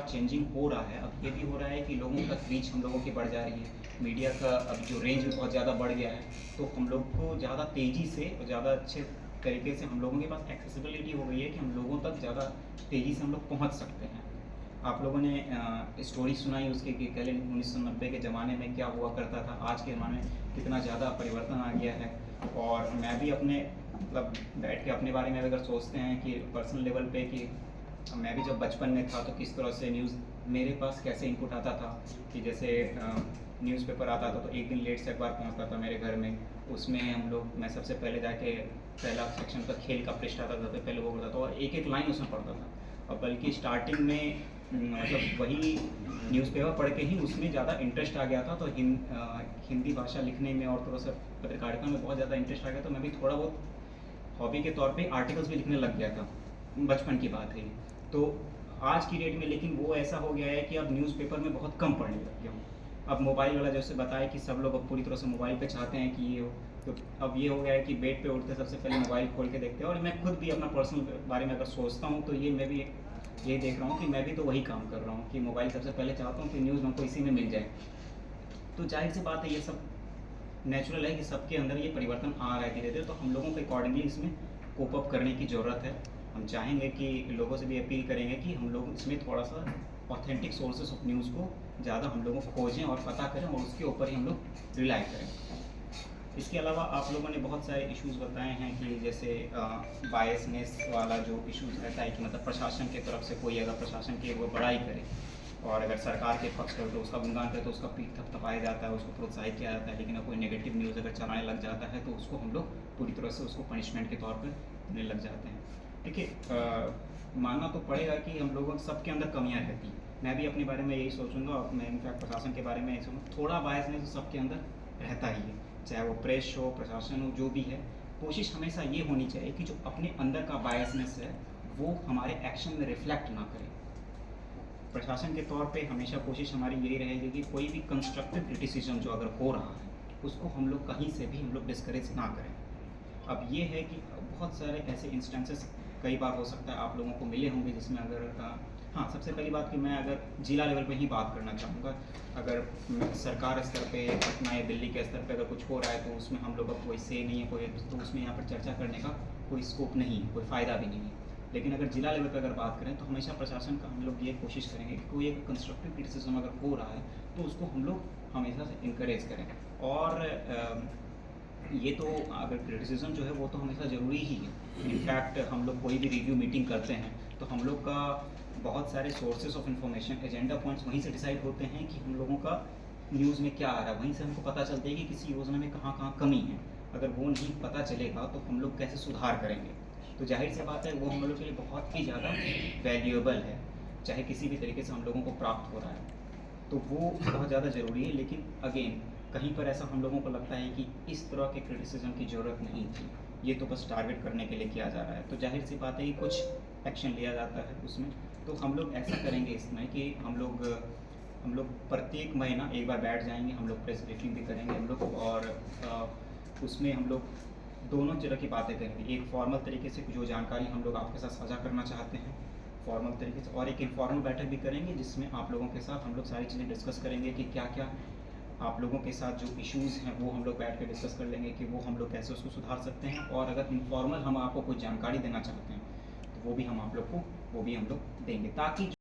लगातार चेंजिंग हो रहा है। अब ये भी हो रहा है कि लोगों तक रीच हम लोगों की बढ़ जा रही है, मीडिया का अब जो रेंज बहुत ज़्यादा बढ़ गया है, तो हम लोग को ज़्यादा तेज़ी से और ज़्यादा अच्छे तरीके से हम लोगों के पास एक्सेसिबिलिटी हो गई है कि हम लोगों तक ज़्यादा तेज़ी से हम लोग पहुँच सकते हैं। आप लोगों ने स्टोरी सुनाई उसके कि पहले 1990 के ज़माने में क्या हुआ करता था, आज के ज़माने में कितना ज़्यादा परिवर्तन आ गया है। और मैं भी अपने मतलब बैठ के अपने बारे में अगर सोचते हैं कि पर्सनल लेवल पे कि मैं भी जब बचपन में था तो किस तरह से न्यूज़ मेरे पास कैसे इनपुट आता था कि जैसे न्यूज़पेपर आता था तो एक दिन लेट से अखबार पहुंचता था मेरे घर में, उसमें हम लोग मैं सबसे पहले जाके पहला सेक्शन का खेल का पृष्ठ आता था, पहले वो करता था और एक एक लाइन उसमें पढ़ता था। और बल्कि स्टार्टिंग में मतलब वही न्यूज़पेपर पढ़ के ही उसमें ज़्यादा इंटरेस्ट आ गया था, तो हिंदी भाषा लिखने में और थोड़ा सा पत्रकारिता में बहुत ज़्यादा इंटरेस्ट आ गया, तो मैं भी थोड़ा बहुत हॉबी के तौर पे आर्टिकल्स भी लिखने लग गया था। बचपन की बात है ये। तो आज की डेट में लेकिन वो ऐसा हो गया है कि अब न्यूज़पेपर में बहुत कम पढ़ने लग गया हूँ। अब मोबाइल वाला जैसे बताया कि सब लोग अब पूरी तरह से मोबाइल पे चाहते हैं कि ये हो, तो अब ये हो गया है कि बेड पे उठते सबसे पहले मोबाइल खोल के देखते हैं। और मैं खुद भी अपना पर्सनल बारे में अगर सोचता हूँ तो ये मैं भी ये देख रहा हूँ कि मैं भी तो वही काम कर रहा हूँ कि मोबाइल सबसे पहले चाहता हूँ कि न्यूज़ हमको इसी में मिल जाए। तो जाहिर सी बात है ये सब नेचुरल है कि सबके अंदर ये परिवर्तन आ रहा है धीरे धीरे, तो हम लोगों को अकॉर्डिंगली इसमें कोप अप करने की ज़रूरत है। हम चाहेंगे कि लोगों से भी अपील करेंगे कि हम लोग इसमें थोड़ा सा ऑथेंटिक सोर्सेस ऑफ न्यूज़ को ज़्यादा हम लोगों को खोजें और पता करें और उसके ऊपर ही हम लोग रिलाई करें। इसके अलावा आप लोगों ने बहुत सारे इश्यूज़ बताए हैं कि जैसे बायसनेस वाला जो इश्यूज़ रहता है कि मतलब प्रशासन की तरफ से कोई अगर प्रशासन की वो बड़ाई करे और अगर सरकार के पक्ष पर तो उसका गुणगान करे तो उसका पीठ थपथपाया जाता है, उसको प्रोत्साहित किया जाता है। लेकिन अगर कोई नेगेटिव न्यूज़ अगर चलाने लग जाता है तो उसको हम लोग पूरी तरह से उसको पनिशमेंट के तौर पर देने लग जाते हैं। देखिए, मानना तो पड़ेगा कि हम लोगों सबके अंदर कमियाँ रहती हैं। मैं भी अपने बारे में यही सोचूंगा और मैं इनफैक्ट प्रशासन के बारे में यही सोचूँगा, थोड़ा बायसनेस तो सबके अंदर रहता ही है, चाहे वो प्रेस हो, प्रशासन हो, जो भी है। कोशिश हमेशा ये होनी चाहिए कि जो अपने अंदर का बायसनेस है वो हमारे एक्शन में रिफ्लेक्ट ना करे। प्रशासन के तौर पे हमेशा कोशिश हमारी यही रहेगी कि कोई भी कंस्ट्रक्टिव क्रिटिसिज्म जो अगर हो रहा है उसको हम लोग कहीं से भी हम लोग डिस्करेज ना करें। अब ये है कि बहुत सारे ऐसे इंस्टेंसेस कई बार हो सकता है आप लोगों को मिले होंगे जिसमें अगर हाँ, सबसे पहली बात कि मैं अगर जिला लेवल पे ही बात करना चाहूँगा। अगर सरकार स्तर पे पटना या दिल्ली के स्तर पे अगर कुछ हो रहा है तो उसमें हम लोग का कोई से नहीं है, कोई तो उसमें यहाँ पर चर्चा करने का कोई स्कोप नहीं है, कोई फ़ायदा भी नहीं है। लेकिन अगर जिला लेवल पर अगर बात करें तो हमेशा प्रशासन का हम लोग ये कोशिश करेंगे कि कोई एक कंस्ट्रक्टिव क्रिटिसिज्म अगर हो रहा है तो उसको हम लोग हमेशा से इंकरेज करें। और ये तो अगर क्रिटिसिज्म जो है वो तो हमेशा ज़रूरी ही है। इनफैक्ट हम लोग कोई भी रिव्यू मीटिंग करते हैं तो हम लोग का बहुत सारे sources of information, agenda points वहीं से डिसाइड होते हैं कि हम लोगों का न्यूज़ में क्या आ रहा है। वहीं से हमको पता चलता है कि किसी योजना में कहाँ कहाँ कमी है। अगर वो नहीं पता चलेगा तो हम लोग कैसे सुधार करेंगे। तो जाहिर सी बात है वो हम लोग के लिए बहुत ही ज़्यादा वैल्यूएबल है, चाहे किसी भी तरीके से हम लोगों को प्राप्त हो रहा है तो वो बहुत ज़्यादा ज़रूरी है। लेकिन अगेन कहीं पर ऐसा हम लोगों को लगता है कि इस तरह के क्रिटिसिज्म की ज़रूरत नहीं थी, ये तो बस टारगेट करने के लिए किया जा रहा है, तो जाहिर सी बात है कि कुछ एक्शन लिया जाता है उसमें। तो हम लोग ऐसा करेंगे इसमें कि हम लोग प्रत्येक महीना एक बार बैठ जाएंगे, हम लोग प्रेस ब्रीफिंग भी करेंगे हम लोग, और उसमें हम लोग दोनों तरह की बातें करेंगे। एक फॉर्मल तरीके से जो जानकारी हम लोग आपके साथ साझा करना चाहते हैं फॉर्मल तरीके से, और एक इनफॉर्मल बैठक भी करेंगे जिसमें आप लोगों के साथ हम लोग सारी चीज़ें डिस्कस करेंगे कि क्या क्या आप लोगों के साथ जो इश्यूज़ हैं वो हम लोग बैठ के डिस्कस कर लेंगे कि वो हम लोग कैसे उसको सुधार सकते हैं। और अगर इनफॉर्मल हम आपको कोई जानकारी देना चाहते हैं तो वो भी हम आप लोग को वो भी हम लोग देंगे, ताकि